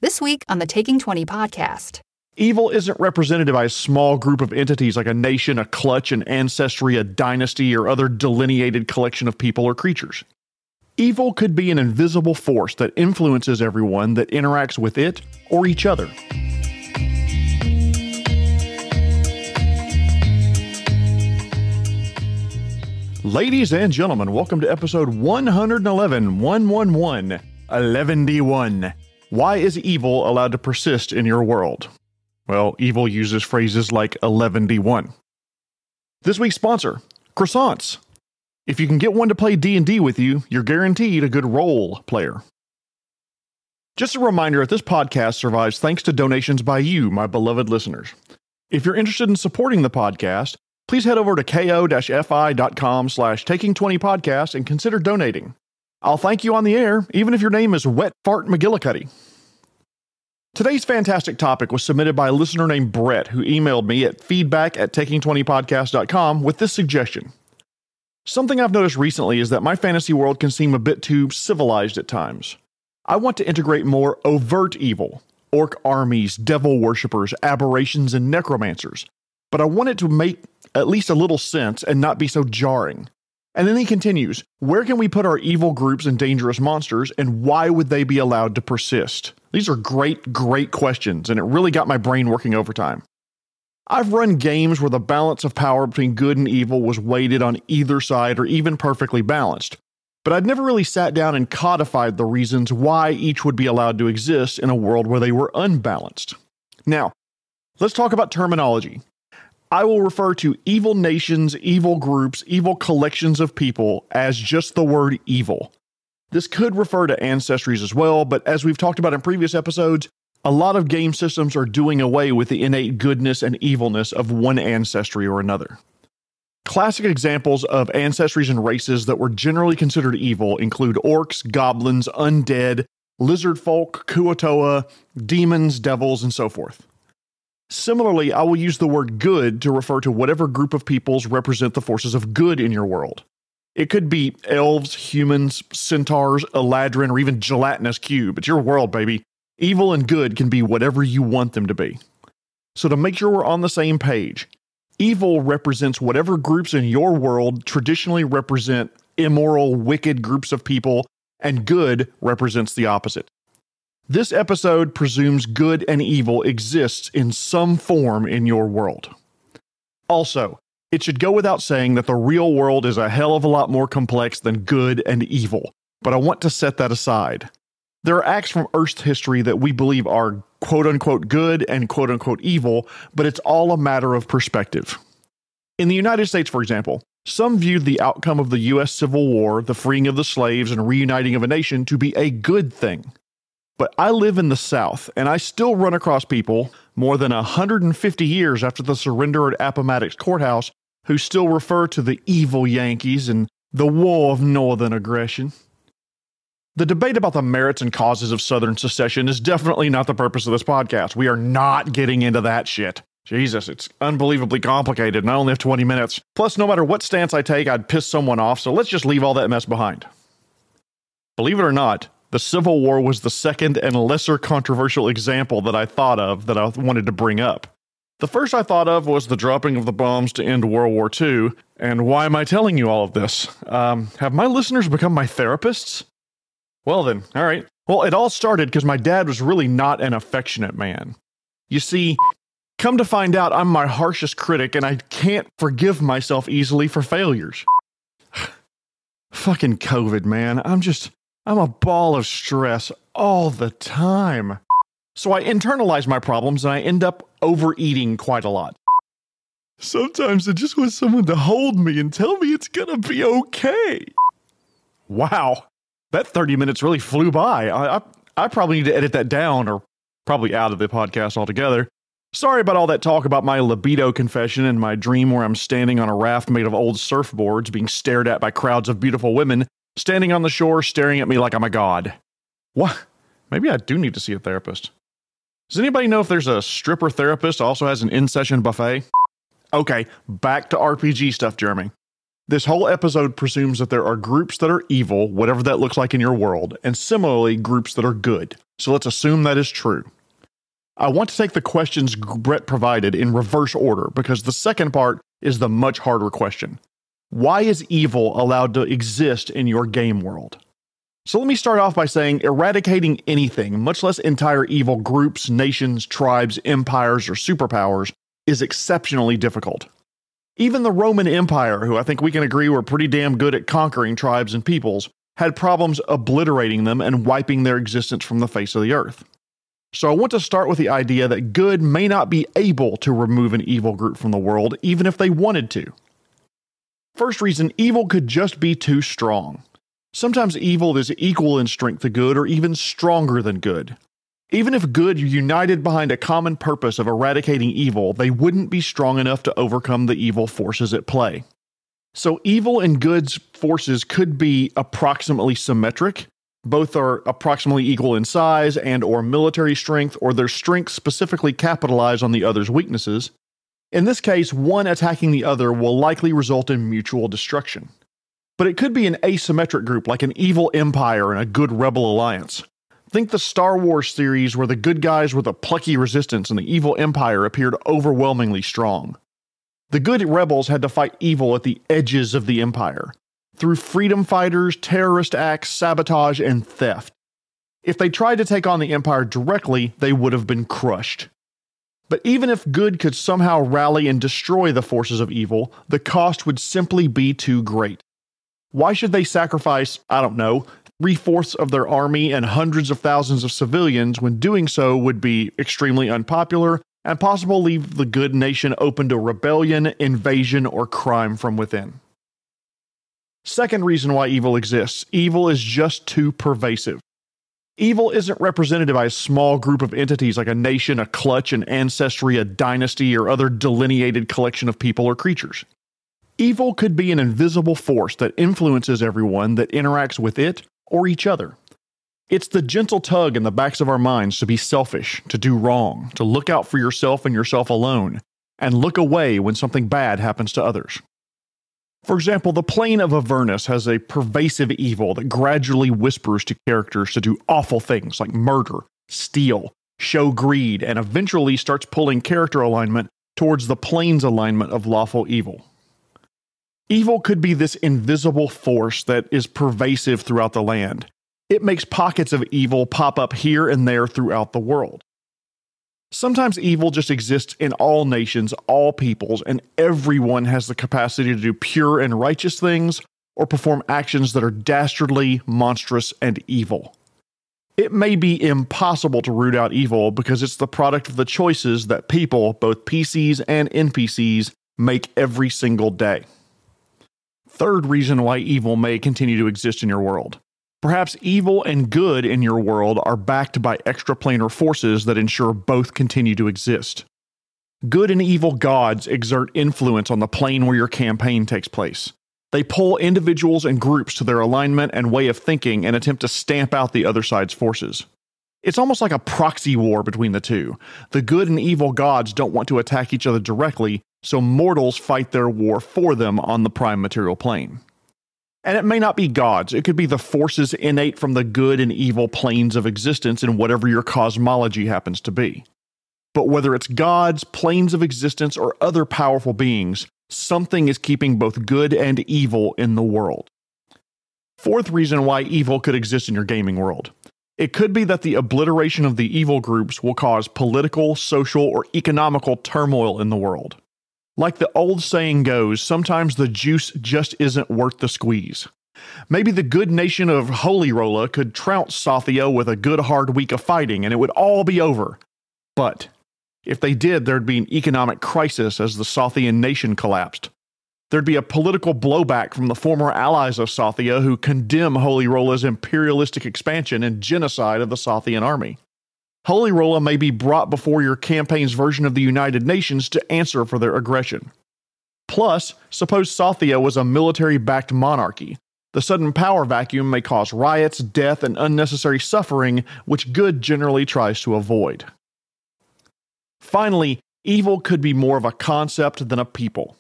This week on the Taking 20 podcast. Evil isn't represented by a small group of entities like a nation, a clutch, an ancestry, a dynasty, or other delineated collection of people or creatures. Evil could be an invisible force that influences everyone that interacts with it or each other. Ladies and gentlemen, welcome to episode 111. Why is evil allowed to persist in your world? Well, evil uses phrases like 11D1. This week's sponsor, croissants. If you can get one to play D&D with you, you're guaranteed a good role player. Just a reminder that this podcast survives thanks to donations by you, my beloved listeners. If you're interested in supporting the podcast, please head over to ko-fi.com/taking20podcast and consider donating. I'll thank you on the air, even if your name is Wet Fart McGillicuddy. Today's fantastic topic was submitted by a listener named Brett, who emailed me at feedback@taking20podcast.com with this suggestion. Something I've noticed recently is that my fantasy world can seem a bit too civilized at times. I want to integrate more overt evil, orc armies, devil worshippers, aberrations, and necromancers, but I want it to make at least a little sense and not be so jarring. And then he continues, where can we put our evil groups and dangerous monsters, and why would they be allowed to persist? These are great questions, and it really got my brain working overtime. I've run games where the balance of power between good and evil was weighted on either side or even perfectly balanced, but I'd never really sat down and codified the reasons why each would be allowed to exist in a world where they were unbalanced. Now, let's talk about terminology. I will refer to evil nations, evil groups, evil collections of people as just the word evil. This could refer to ancestries as well, but as we've talked about in previous episodes, a lot of game systems are doing away with the innate goodness and evilness of one ancestry or another. Classic examples of ancestries and races that were generally considered evil include orcs, goblins, undead, lizard folk, Kuo-toa, demons, devils, and so forth. Similarly, I will use the word good to refer to whatever group of peoples represent the forces of good in your world. It could be elves, humans, centaurs, Eladrin, or even gelatinous cube. It's your world, baby. Evil and good can be whatever you want them to be. So to make sure we're on the same page, evil represents whatever groups in your world traditionally represent immoral, wicked groups of people, and good represents the opposite. This episode presumes good and evil exists in some form in your world. Also, it should go without saying that the real world is a hell of a lot more complex than good and evil, but I want to set that aside. There are acts from Earth's history that we believe are quote-unquote good and quote-unquote evil, but it's all a matter of perspective. In the United States, for example, some viewed the outcome of the U.S. Civil War, the freeing of the slaves, and reuniting of a nation to be a good thing. But I live in the South, and I still run across people, more than 150 years after the surrender at Appomattox Courthouse, who still refer to the evil Yankees and the War of Northern Aggression. The debate about the merits and causes of Southern secession is definitely not the purpose of this podcast. We are not getting into that shit. Jesus, it's unbelievably complicated, and I only have 20 minutes. Plus, no matter what stance I take, I'd piss someone off, so let's just leave all that mess behind. Believe it or not, the Civil War was the second and lesser controversial example that I thought of that I wanted to bring up. The first I thought of was the dropping of the bombs to end World War II, and why am I telling you all of this? Have my listeners become my therapists? Well then, alright. Well, it all started because my dad was really not an affectionate man. You see, come to find out I'm my harshest critic and I can't forgive myself easily for failures. Fucking COVID, man. I'm a ball of stress all the time. So I internalize my problems and I end up overeating quite a lot. Sometimes I just want someone to hold me and tell me it's gonna be okay. Wow, that 30 minutes really flew by. I probably need to edit that down or probably out of the podcast altogether. Sorry about all that talk about my libido confession and my dream where I'm standing on a raft made of old surfboards being stared at by crowds of beautiful women standing on the shore staring at me like I'm a god. What? Maybe I do need to see a therapist. Does anybody know if there's a stripper therapist also has an in-session buffet? Okay, back to RPG stuff, Jeremy. This whole episode presumes that there are groups that are evil, whatever that looks like in your world, and similarly groups that are good. So let's assume that is true. I want to take the questions Brett provided in reverse order because the second part is the much harder question. Why is evil allowed to exist in your game world? So let me start off by saying eradicating anything, much less entire evil groups, nations, tribes, empires, or superpowers, is exceptionally difficult. Even the Roman Empire, who I think we can agree were pretty damn good at conquering tribes and peoples, had problems obliterating them and wiping their existence from the face of the earth. So I want to start with the idea that good may not be able to remove an evil group from the world, even if they wanted to. First reason, evil could just be too strong. Sometimes evil is equal in strength to good or even stronger than good. Even if good united behind a common purpose of eradicating evil, they wouldn't be strong enough to overcome the evil forces at play. So evil and good's forces could be approximately symmetric. Both are approximately equal in size and or military strength, or their strengths specifically capitalize on the other's weaknesses. In this case, one attacking the other will likely result in mutual destruction. But it could be an asymmetric group like an evil empire and a good rebel alliance. Think the Star Wars series where the good guys were the plucky resistance and the evil empire appeared overwhelmingly strong. The good rebels had to fight evil at the edges of the empire, through freedom fighters, terrorist acts, sabotage, and theft. If they tried to take on the empire directly, they would have been crushed. But even if good could somehow rally and destroy the forces of evil, the cost would simply be too great. Why should they sacrifice, 3/4 of their army and hundreds of thousands of civilians when doing so would be extremely unpopular and possibly leave the good nation open to rebellion, invasion, or crime from within? Second reason why evil exists, evil is just too pervasive. Evil isn't represented by a small group of entities like a nation, a clutch, an ancestry, a dynasty, or other delineated collection of people or creatures. Evil could be an invisible force that influences everyone that interacts with it or each other. It's the gentle tug in the backs of our minds to be selfish, to do wrong, to look out for yourself and yourself alone, and look away when something bad happens to others. For example, the plane of Avernus has a pervasive evil that gradually whispers to characters to do awful things like murder, steal, show greed, and eventually starts pulling character alignment towards the plane's alignment of lawful evil. Evil could be this invisible force that is pervasive throughout the land. It makes pockets of evil pop up here and there throughout the world. Sometimes evil just exists in all nations, all peoples, and everyone has the capacity to do pure and righteous things or perform actions that are dastardly, monstrous, and evil. It may be impossible to root out evil because it's the product of the choices that people, both PCs and NPCs, make every single day. Third reason why evil may continue to exist in your world. Perhaps evil and good in your world are backed by extraplanar forces that ensure both continue to exist. Good and evil gods exert influence on the plane where your campaign takes place. They pull individuals and groups to their alignment and way of thinking and attempt to stamp out the other side's forces. It's almost like a proxy war between the two. The good and evil gods don't want to attack each other directly, so mortals fight their war for them on the prime material plane. And it may not be gods, it could be the forces innate from the good and evil planes of existence in whatever your cosmology happens to be. But whether it's gods, planes of existence, or other powerful beings, something is keeping both good and evil in the world. Fourth reason why evil could exist in your gaming world. It could be that the obliteration of the evil groups will cause political, social, or economical turmoil in the world. Like the old saying goes, sometimes the juice just isn't worth the squeeze. Maybe the good nation of Holy Rolla could trounce Sothia with a good hard week of fighting and it would all be over. But if they did, there'd be an economic crisis as the Sothian nation collapsed. There'd be a political blowback from the former allies of Sothia who condemn Holy Rolla's imperialistic expansion and genocide of the Sothian army. Holy Rolla may be brought before your campaign's version of the United Nations to answer for their aggression. Plus, suppose Sothia was a military-backed monarchy. The sudden power vacuum may cause riots, death, and unnecessary suffering, which good generally tries to avoid. Finally, evil could be more of a concept than a people.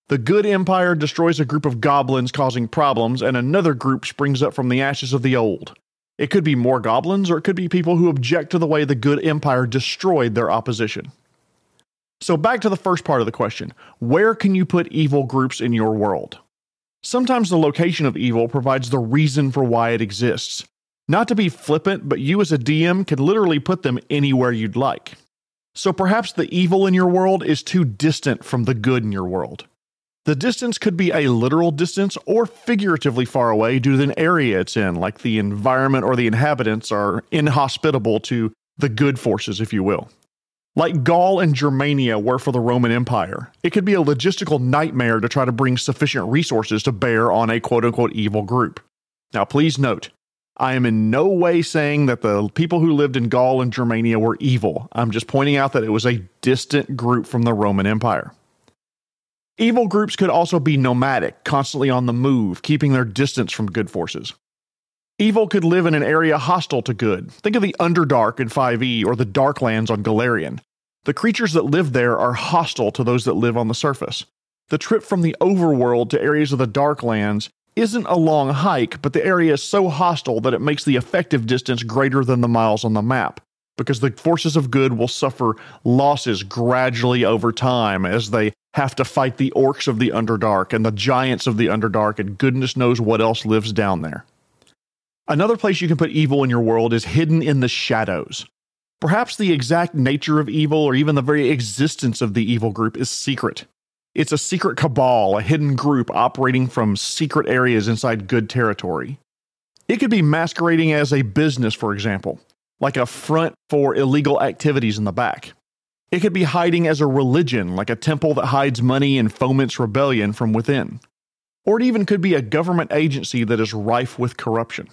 The good empire destroys a group of goblins causing problems, and another group springs up from the ashes of the old. It could be more goblins, or it could be people who object to the way the good empire destroyed their opposition. So back to the first part of the question. Where can you put evil groups in your world? Sometimes the location of evil provides the reason for why it exists. Not to be flippant, but you as a DM can literally put them anywhere you'd like. So perhaps the evil in your world is too distant from the good in your world. The distance could be a literal distance or figuratively far away due to the area it's in, like the environment or the inhabitants are inhospitable to the good forces, if you will. Like Gaul and Germania were for the Roman Empire, it could be a logistical nightmare to try to bring sufficient resources to bear on a quote-unquote evil group. Now please note, I am in no way saying that the people who lived in Gaul and Germania were evil. I'm just pointing out that it was a distant group from the Roman Empire. Evil groups could also be nomadic, constantly on the move, keeping their distance from good forces. Evil could live in an area hostile to good. Think of the Underdark in 5e or the Darklands on Galarian. The creatures that live there are hostile to those that live on the surface. The trip from the overworld to areas of the Darklands isn't a long hike, but the area is so hostile that it makes the effective distance greater than the miles on the map, because the forces of good will suffer losses gradually over time as they have to fight the orcs of the Underdark and the giants of the Underdark, and goodness knows what else lives down there. Another place you can put evil in your world is hidden in the shadows. Perhaps the exact nature of evil, or even the very existence of the evil group, is secret. It's a secret cabal, a hidden group operating from secret areas inside good territory. It could be masquerading as a business, for example, like a front for illegal activities in the back. It could be hiding as a religion, like a temple that hides money and foments rebellion from within. Or it even could be a government agency that is rife with corruption.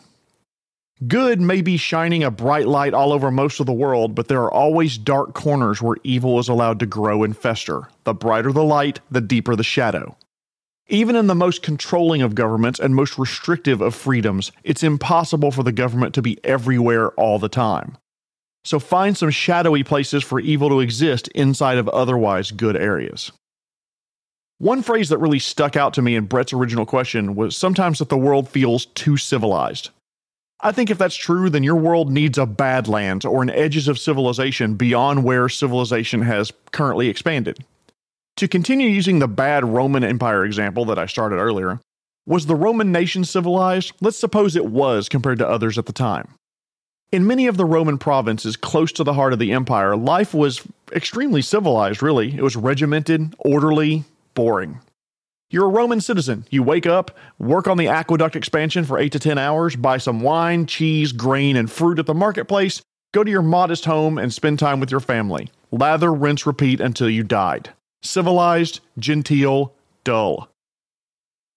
Good may be shining a bright light all over most of the world, but there are always dark corners where evil is allowed to grow and fester. The brighter the light, the deeper the shadow. Even in the most controlling of governments and most restrictive of freedoms, it's impossible for the government to be everywhere all the time. So find some shadowy places for evil to exist inside of otherwise good areas. One phrase that really stuck out to me in Brett's original question was sometimes that the world feels too civilized. I think if that's true, then your world needs a Badlands or an edges of civilization beyond where civilization has currently expanded. To continue using the bad Roman Empire example that I started earlier, was the Roman nation civilized? Let's suppose it was compared to others at the time. In many of the Roman provinces close to the heart of the empire, life was extremely civilized, really. It was regimented, orderly, boring. You're a Roman citizen. You wake up, work on the aqueduct expansion for 8 to 10 hours, buy some wine, cheese, grain, and fruit at the marketplace, go to your modest home, and spend time with your family. Lather, rinse, repeat until you died. Civilized, genteel, dull.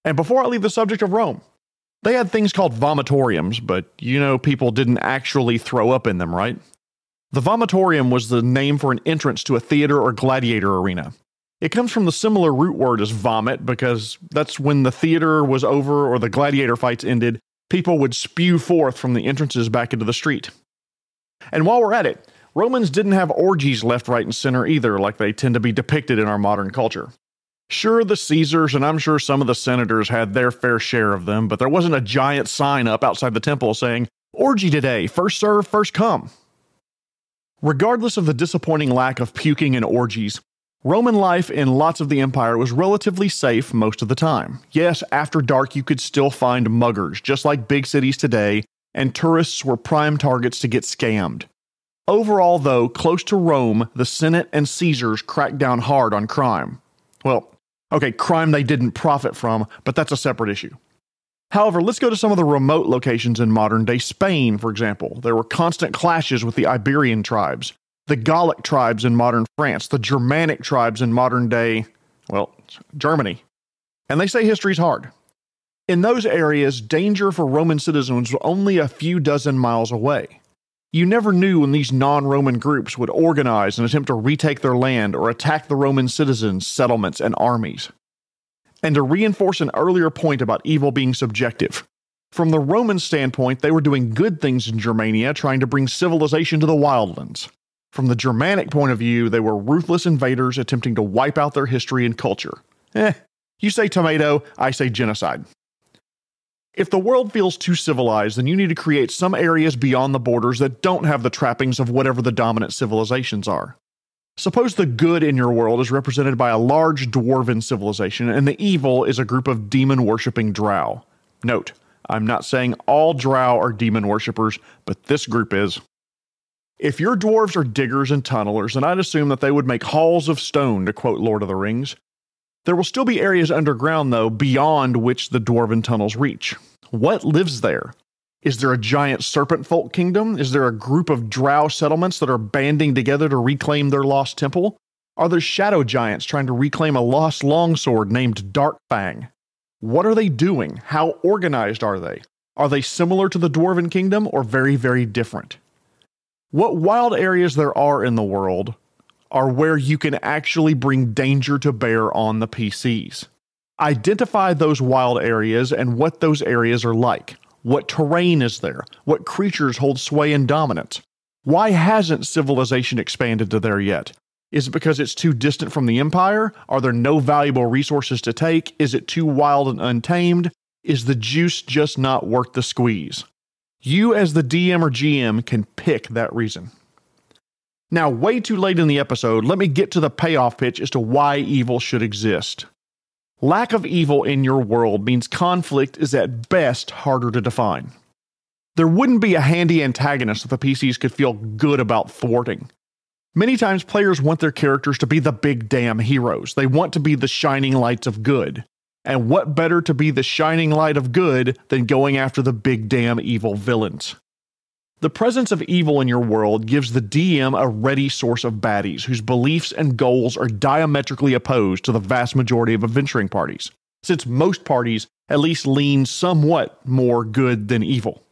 And before I leave the subject of Rome, they had things called vomitoriums, but you know people didn't actually throw up in them, right? The vomitorium was the name for an entrance to a theater or gladiator arena. It comes from the similar root word as vomit, because that's when the theater was over or the gladiator fights ended, people would spew forth from the entrances back into the street. And while we're at it, Romans didn't have orgies left, right, and center either, like they tend to be depicted in our modern culture. Sure, the Caesars and I'm sure some of the senators had their fair share of them, but there wasn't a giant sign up outside the temple saying, "Orgy today, first serve, first come." Regardless of the disappointing lack of puking and orgies, Roman life in lots of the empire was relatively safe most of the time. Yes, after dark you could still find muggers, just like big cities today, and tourists were prime targets to get scammed. Overall, though, close to Rome, the Senate and Caesars cracked down hard on crime. Well, okay, crime they didn't profit from, but that's a separate issue. However, let's go to some of the remote locations in modern-day Spain, for example. There were constant clashes with the Iberian tribes, the Gallic tribes in modern France, the Germanic tribes in modern-day, well, Germany. And they say history's hard. In those areas, danger for Roman citizens was only a few dozen miles away. You never knew when these non-Roman groups would organize and attempt to retake their land or attack the Roman citizens, settlements, and armies. And to reinforce an earlier point about evil being subjective, from the Roman standpoint, they were doing good things in Germania, trying to bring civilization to the wildlands. From the Germanic point of view, they were ruthless invaders attempting to wipe out their history and culture. You say tomato, I say genocide. If the world feels too civilized, then you need to create some areas beyond the borders that don't have the trappings of whatever the dominant civilizations are. Suppose the good in your world is represented by a large dwarven civilization, and the evil is a group of demon-worshipping drow. Note, I'm not saying all drow are demon worshippers, but this group is. If your dwarves are diggers and tunnelers, then I'd assume that they would make halls of stone, to quote Lord of the Rings. There will still be areas underground, though, beyond which the dwarven tunnels reach. What lives there? Is there a giant serpent folk kingdom? Is there a group of drow settlements that are banding together to reclaim their lost temple? Are there shadow giants trying to reclaim a lost longsword named Darkfang? What are they doing? How organized are they? Are they similar to the dwarven kingdom or very, very different? What wild areas there are in the world are where you can actually bring danger to bear on the PCs. Identify those wild areas and what those areas are like. What terrain is there? What creatures hold sway and dominance? Why hasn't civilization expanded to there yet? Is it because it's too distant from the Empire? Are there no valuable resources to take? Is it too wild and untamed? Is the juice just not worth the squeeze? You as the DM or GM can pick that reason. Now, way too late in the episode, let me get to the payoff pitch as to why evil should exist. Lack of evil in your world means conflict is at best harder to define. There wouldn't be a handy antagonist that the PCs could feel good about thwarting. Many times players want their characters to be the big damn heroes. They want to be the shining lights of good. And what better to be the shining light of good than going after the big damn evil villains? The presence of evil in your world gives the DM a ready source of baddies whose beliefs and goals are diametrically opposed to the vast majority of adventuring parties, since most parties at least lean somewhat more good than evil.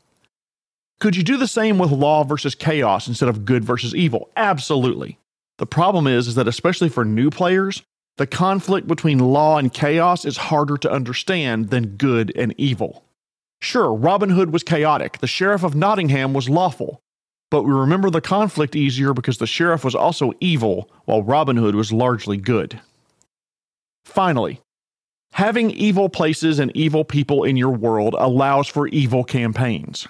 Could you do the same with law versus chaos instead of good versus evil? Absolutely. The problem is that especially for new players, the conflict between law and chaos is harder to understand than good and evil. Sure, Robin Hood was chaotic, the Sheriff of Nottingham was lawful, but we remember the conflict easier because the Sheriff was also evil, while Robin Hood was largely good. Finally, having evil places and evil people in your world allows for evil campaigns.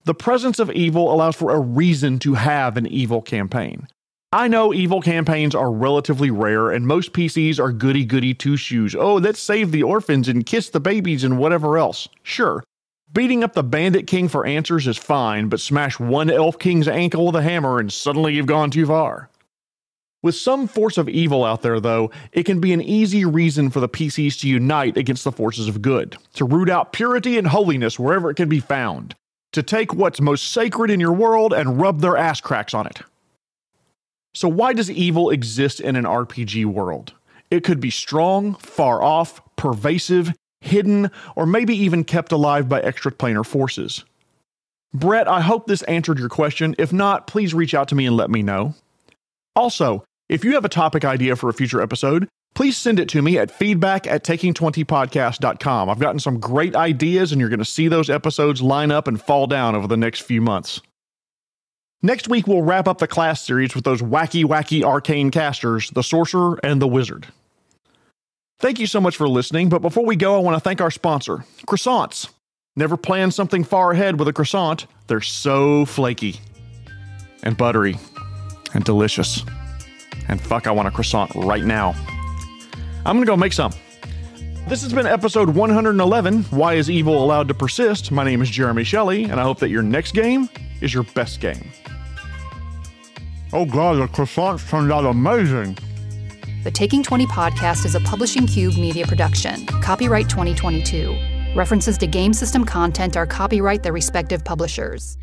The presence of evil allows for a reason to have an evil campaign. I know evil campaigns are relatively rare, and most PCs are goody-goody two-shoes. Oh, let's save the orphans and kiss the babies and whatever else. Sure, beating up the Bandit King for answers is fine, but smash one Elf King's ankle with a hammer and suddenly you've gone too far. With some force of evil out there, though, it can be an easy reason for the PCs to unite against the forces of good, to root out purity and holiness wherever it can be found, to take what's most sacred in your world and rub their ass cracks on it. So why does evil exist in an RPG world? It could be strong, far off, pervasive, hidden, or maybe even kept alive by extraplanar forces. Brett, I hope this answered your question. If not, please reach out to me and let me know. Also, if you have a topic idea for a future episode, please send it to me at feedback@taking20podcast.com. I've gotten some great ideas, and you're going to see those episodes line up and fall down over the next few months. Next week, we'll wrap up the class series with those wacky arcane casters, the Sorcerer and the Wizard. Thank you so much for listening, but before we go, I want to thank our sponsor, Croissants. Never plan something far ahead with a croissant. They're so flaky and buttery and delicious. And fuck, I want a croissant right now. I'm going to go make some. This has been episode 111, Why is Evil Allowed to Persist? My name is Jeremy Shelley, and I hope that your next game is your best game. Oh god, the croissants turned out amazing. The Taking 20 podcast is a Publishing Cube media production. Copyright 2022. References to game system content are copyright their respective publishers.